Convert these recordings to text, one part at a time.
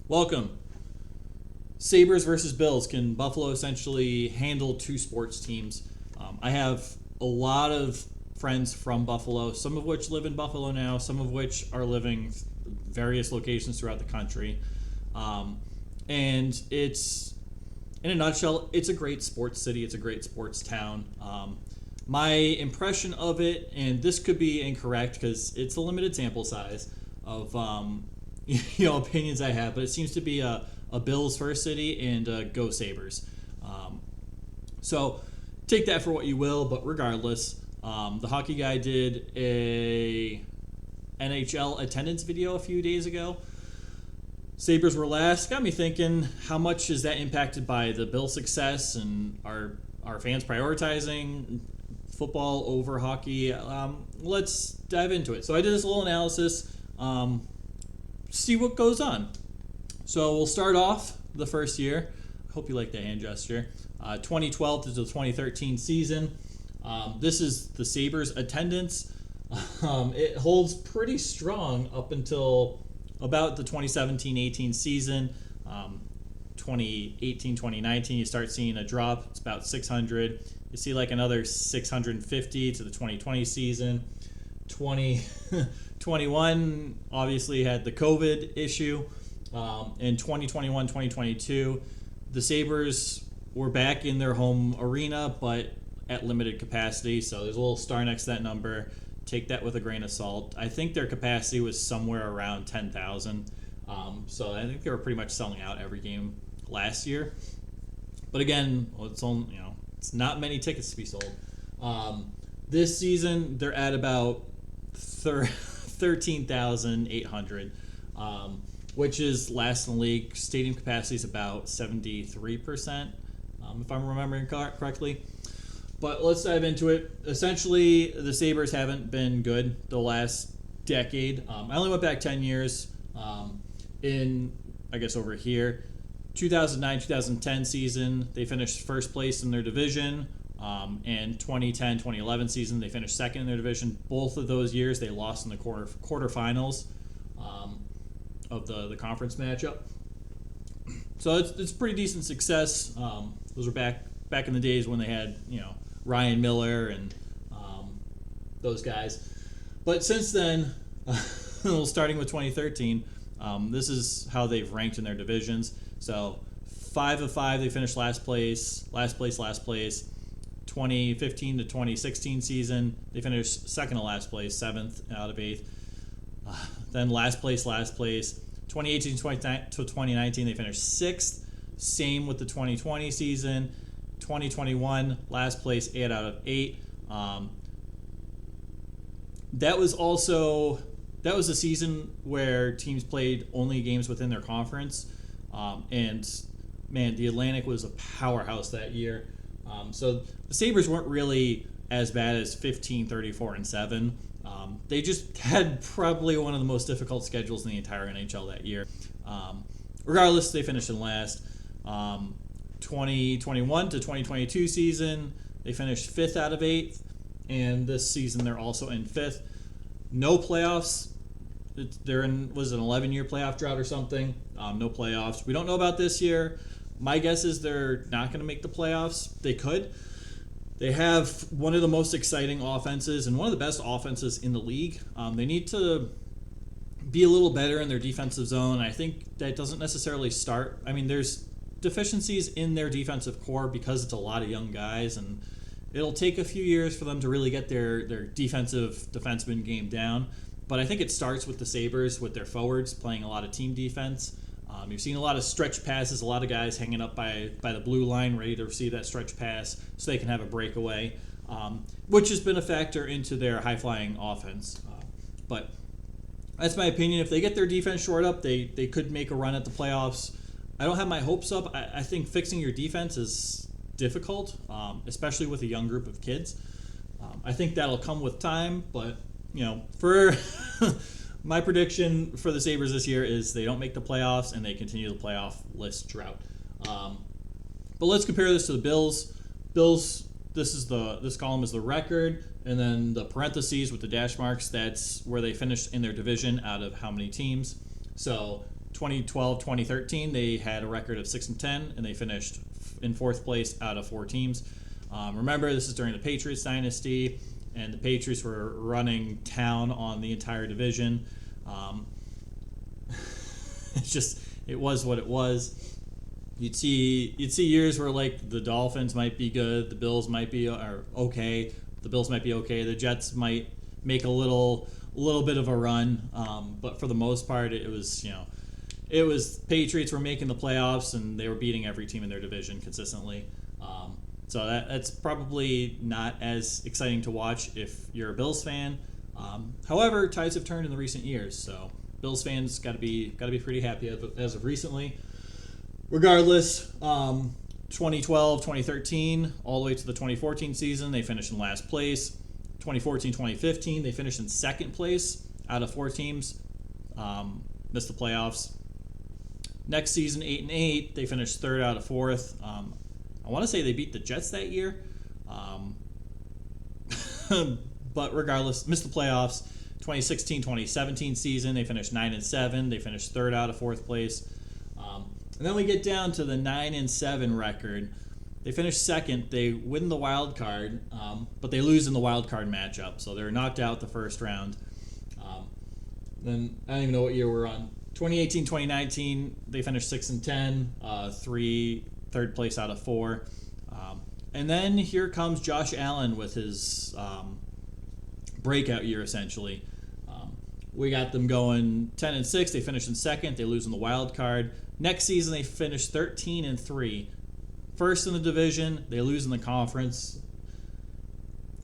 Welcome. Sabres versus Bills. Can Buffalo essentially handle two sports teams? I have a lot of friends from Buffalo, some of which live in Buffalo now, some of which are living various locations throughout the country. And it's, in a nutshell, it's a great sports city. It's a great sports town. My impression of it, and this could be incorrect because it's a limited sample size of opinions I have, but it seems to be a Bills first city and go Sabres. So take that for what you will, but regardless, the hockey guy did a NHL attendance video a few days ago. Sabres were last. Got me thinking, how much is that impacted by the Bill success, and are fans prioritizing football over hockey? Let's dive into it. So I did this little analysis, see what goes on. So we'll start off the first year. I hope you like the hand gesture. 2012 to the 2013 season. This is the Sabres attendance. It holds pretty strong up until about the 2017-18 season. 2018-2019, you start seeing a drop. It's about 600. You see like another 650 to the 2020 season. 2021 obviously had the COVID issue. In 2021-2022, the Sabres were back in their home arena, but at limited capacity. So there's a little star next to that number. Take that with a grain of salt. I think their capacity was somewhere around 10,000. So I think they were pretty much selling out every game last year. But again, it's not many tickets to be sold. This season they're at about 13,800, which is last in the league. Stadium capacity is about 73%, if I'm remembering correctly. But let's dive into it. Essentially, the Sabres haven't been good the last decade. I only went back 10 years. Over here, 2009-2010 season, they finished first place in their division. And 2010-2011 season, they finished second in their division. Both of those years, they lost in the quarterfinals of the conference matchup. So it's pretty decent success. Those were back in the days when they had Ryan Miller and those guys. But since then, starting with 2013, this is how they've ranked in their divisions. So 5 of 5, they finished last place. 2015 to 2016 season, they finished second to last place, 7th out of 8th. Then last place. 2018 to 2019, they finished 6th. Same with the 2020 season. 2021, last place, 8 out of 8. That was the season where teams played only games within their conference. And man, the Atlantic was a powerhouse that year. So the Sabres weren't really as bad as 15, 34, and 7. They just had probably one of the most difficult schedules in the entire NHL that year. Regardless, they finished in last. 2021 to 2022 season, they finished 5th out of 8th. And this season, they're also in 5th. No playoffs. They're in, was an 11-year playoff drought or something. No playoffs. We don't know about this year. My guess is they're not going to make the playoffs. They could. They have one of the most exciting offenses and one of the best offenses in the league. They need to be a little better in their defensive zone. I think that doesn't necessarily start. I mean, there's deficiencies in their defensive core because it's a lot of young guys, and it'll take a few years for them to really get their defenseman game down. But I think it starts with the Sabres, with their forwards playing a lot of team defense. You've seen a lot of stretch passes, a lot of guys hanging up by the blue line, ready to receive that stretch pass so they can have a breakaway, which has been a factor into their high-flying offense. But that's my opinion. If they get their defense shored up, they could make a run at the playoffs. I don't have my hopes up. I think fixing your defense is difficult, especially with a young group of kids. I think that'll come with time, but for my prediction for the Sabres this year is they don't make the playoffs and they continue the playoff list drought. But let's compare this to the Bills. Bills, this column is the record, and then the parentheses with the dash marks, that's where they finished in their division out of how many teams. So 2012, 2013, they had a record of 6-10, and they finished in fourth place out of four teams. Remember, this is during the Patriots dynasty, and the Patriots were running town on the entire division. It was what it was. You'd see years where like the Dolphins might be good, the Bills might be okay, the Bills might be okay, the Jets might make a little bit of a run, but for the most part, it was Patriots were making the playoffs and they were beating every team in their division consistently. So that's probably not as exciting to watch if you're a Bills fan. However, tides have turned in the recent years, so Bills fans got to be pretty happy as of recently. Regardless, 2012, 2013, all the way to the 2014 season, they finished in last place. 2014, 2015, they finished in second place out of four teams, missed the playoffs. Next season, 8-8, they finished third out of fourth. I want to say they beat the Jets that year, but regardless, missed the playoffs. 2016, 2017 season, they finished 9-7. They finished third out of fourth place. And then we get down to the 9-7 record. They finish second. They win the wild card, but they lose in the wild card matchup, so they're knocked out the first round. Then I don't even know what year we're on. 2018, 2019, they finished 6-10, third place out of four. And then here comes Josh Allen with his breakout year, essentially. We got them going 10-6. They finished in second. They lose in the wild card. Next season, they finished 13-3. First in the division, they lose in the conference.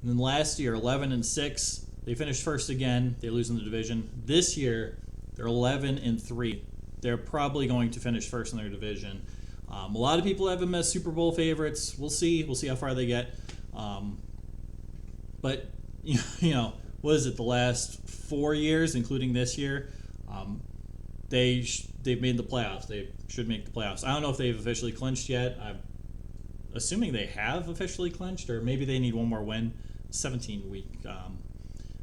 And then last year, 11-6. They finished first again. They lose in the division. This year, they're 11-3. They're probably going to finish first in their division. A lot of people have them as Super Bowl favorites. We'll see. We'll see how far they get. But what is it? The last 4 years, including this year, they've made the playoffs. They should make the playoffs. I don't know if they've officially clinched yet. I'm assuming they have officially clinched, or maybe they need one more win. 17-week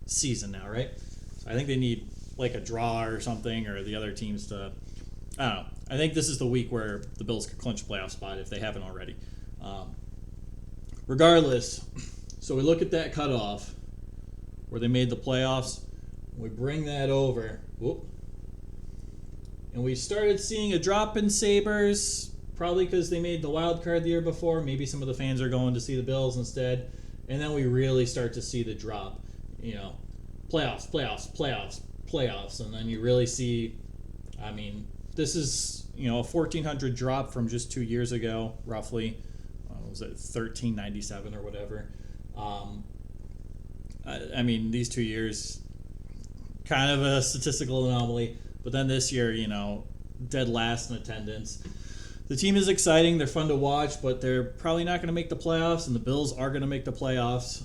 season now, right? So I think they need like a draw or something, or the other teams to. I don't know. I think this is the week where the Bills could clinch a playoff spot if they haven't already. Regardless, so we look at that cutoff where they made the playoffs. We bring that over. Whoop. And we started seeing a drop in Sabres, probably because they made the wild card the year before. Maybe some of the fans are going to see the Bills instead. And then we really start to see the drop. Playoffs. And then you really see, this is, a 1,400 drop from just 2 years ago, roughly. Was it 1397 or whatever? These 2 years, kind of a statistical anomaly. But then this year, dead last in attendance. The team is exciting. They're fun to watch, but they're probably not going to make the playoffs, and the Bills are going to make the playoffs.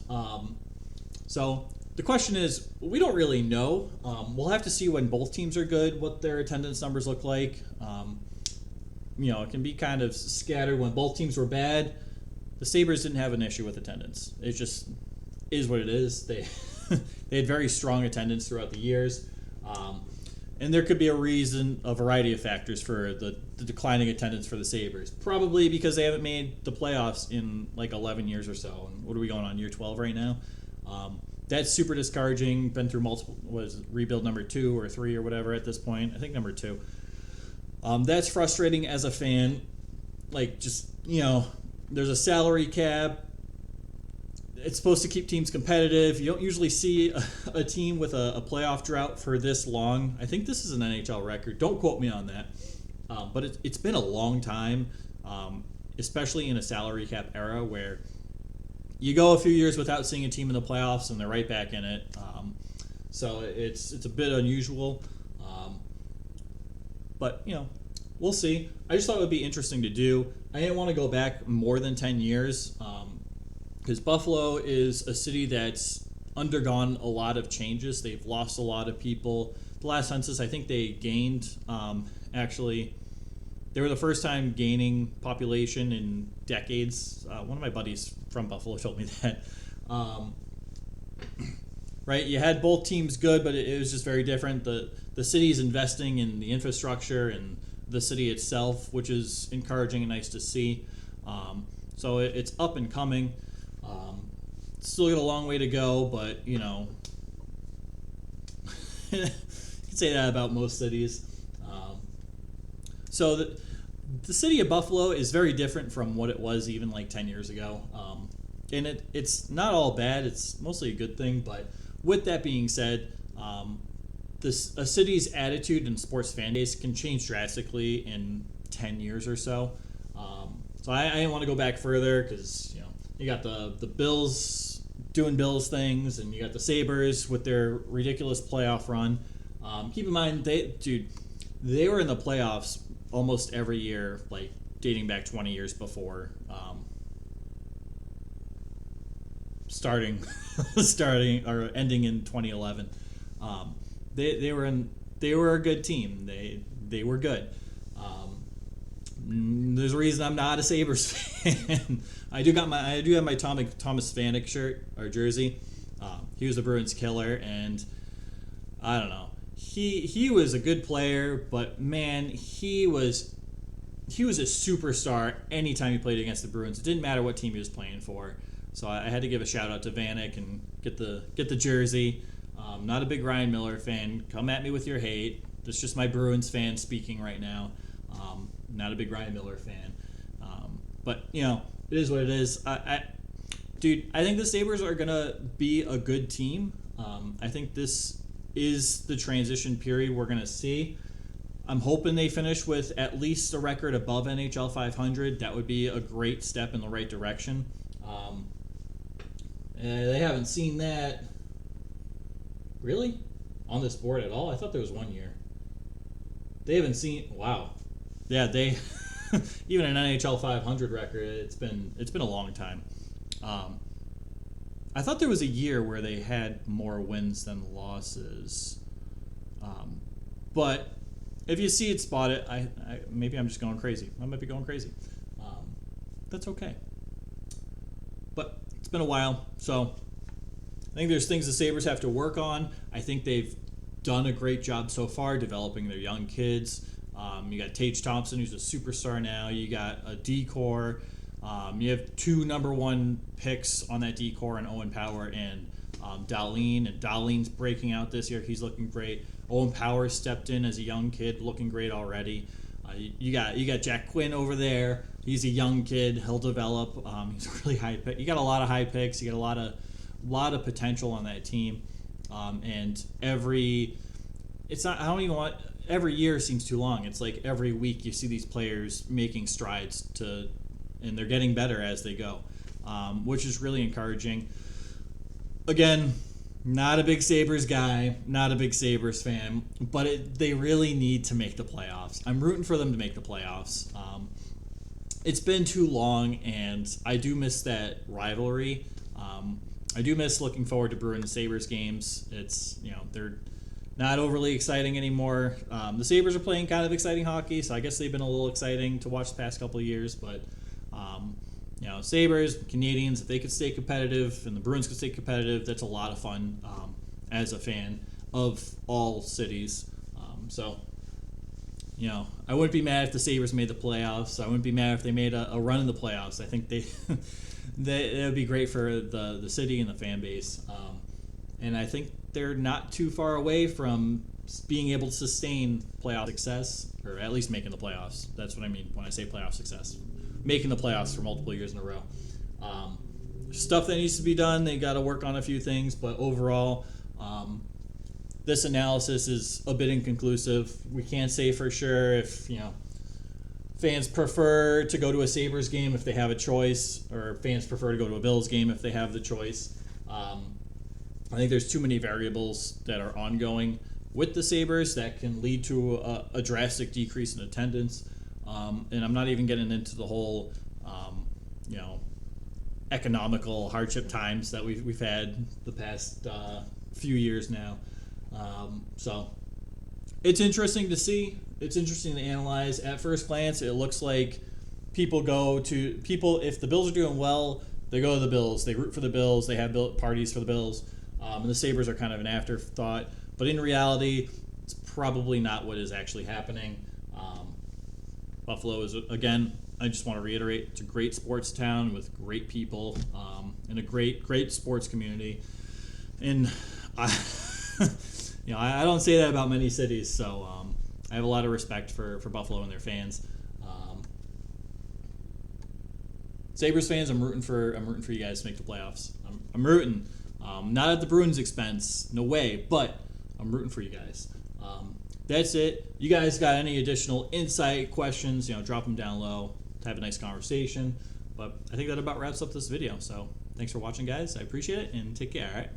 So the question is, we don't really know. We'll have to see when both teams are good, what their attendance numbers look like. It can be kind of scattered. When both teams were bad, the Sabres didn't have an issue with attendance. It just is what it is. They had very strong attendance throughout the years. And there could be a variety of factors for the declining attendance for the Sabres. Probably because they haven't made the playoffs in like 11 years or so. And what are we going on, year 12 right now? That's super discouraging. Been through multiple, rebuild number 2 or 3 or whatever at this point. I think number 2. That's frustrating as a fan. There's a salary cap. It's supposed to keep teams competitive. You don't usually see a team with a playoff drought for this long. I think this is an NHL record. Don't quote me on that. But it's been a long time, especially in a salary cap era where you go a few years without seeing a team in the playoffs and they're right back in it. So it's a bit unusual. But, we'll see. I just thought it would be interesting to do. I didn't want to go back more than 10 years. Because Buffalo is a city that's undergone a lot of changes. They've lost a lot of people. The last census, I think they gained, they were the first time gaining population in decades. One of my buddies from Buffalo told me that. right? You had both teams good, but it was just very different. The city is investing in the infrastructure and the city itself, which is encouraging and nice to see. So it's up and coming. Still got a long way to go, but you know, you can say that about most cities. So the city of Buffalo is very different from what it was even like 10 years ago. And it's not all bad. It's mostly a good thing. But with that being said, a city's attitude and sports fan base can change drastically in 10 years or so. So I didn't want to go back further because, you know, you got the Bills doing Bills things, and you got the Sabres with their ridiculous playoff run. Keep in mind, they were in the playoffs almost every year, like dating back 20 years before starting or ending in 2011. They were a good team. They were good. There's a reason I'm not a Sabres fan. I do have my Thomas Vanek shirt or jersey. He was a Bruins killer, and I don't know. He was a good player, but man, he was a superstar anytime he played against the Bruins. It didn't matter what team he was playing for. So I had to give a shout out to Vanek and get the jersey. Not a big Ryan Miller fan. Come at me with your hate. That's just my Bruins fan speaking right now. Not a big Ryan Miller fan. But you know, it is what it is. I think the Sabres are gonna be a good team. I think this is the transition period we're gonna see. I'm hoping they finish with at least a record above NHL 500. That would be a great step in the right direction. They haven't seen that really on this board at all. I thought there was 1 year. They haven't seen. Wow. Yeah, they even an NHL 500 record. It's been a long time. I thought there was a year where they had more wins than losses. But if you see it, spot it. I maybe I'm just going crazy. I might be going crazy. That's okay. But it's been a while, so I think there's things the Sabres have to work on. I think they've done a great job so far developing their young kids. You got Tage Thompson, who's a superstar now. You got a D-core. You have 2 number 1 picks on that D-core, and Owen Power and Dahlin. And Dahlin's breaking out this year. He's looking great. Owen Power stepped in as a young kid, looking great already. You got Jack Quinn over there. He's a young kid. He'll develop. He's a really high pick. You got a lot of high picks. You got a lot of potential on that team. And every year seems too long. It's like every week you see these players making strides and they're getting better as they go, which is really encouraging. Again, not a big Sabres guy, not a big Sabres fan, but they really need to make the playoffs. I'm rooting for them to make the playoffs. It's been too long, and I do miss that rivalry. I do miss looking forward to Bruins Sabres games. It's, you know, they're not overly exciting anymore. The Sabres are playing kind of exciting hockey, so I guess they've been a little exciting to watch the past couple of years. But, you know, Sabres, Canadians, if they could stay competitive and the Bruins could stay competitive, that's a lot of fun as a fan of all cities. So, you know, I wouldn't be mad if the Sabres made the playoffs. I wouldn't be mad if they made a run in the playoffs. I think that would be great for the city and the fan base. And I think they're not too far away from being able to sustain playoff success, or at least making the playoffs. That's what I mean when I say playoff success. Making the playoffs for multiple years in a row. Stuff that needs to be done. They got to work on a few things, but overall, this analysis is a bit inconclusive. We can't say for sure if, you know, fans prefer to go to a Sabres game if they have a choice, or fans prefer to go to a Bills game if they have the choice. I think there's too many variables that are ongoing with the Sabres that can lead to a drastic decrease in attendance. And I'm not even getting into the whole, you know, economical hardship times that we've had the past few years now. So it's interesting to see. It's interesting to analyze. At first glance, it looks like people, if the Bills are doing well, they go to the Bills. They root for the Bills. They have parties for the Bills. And the Sabres are kind of an afterthought. But in reality, it's probably not what is actually happening. Buffalo is, again, I just want to reiterate, it's a great sports town with great people and a great sports community. And I, I don't say that about many cities, so I have a lot of respect for Buffalo and their fans. Sabres fans, I'm rooting for you guys to make the playoffs. I'm rooting, not at the Bruins' expense, no way, but I'm rooting for you guys. That's it. You guys got any additional insight, questions, drop them down low to have a nice conversation. But I think that about wraps up this video. So thanks for watching, guys. I appreciate it, and take care, all right?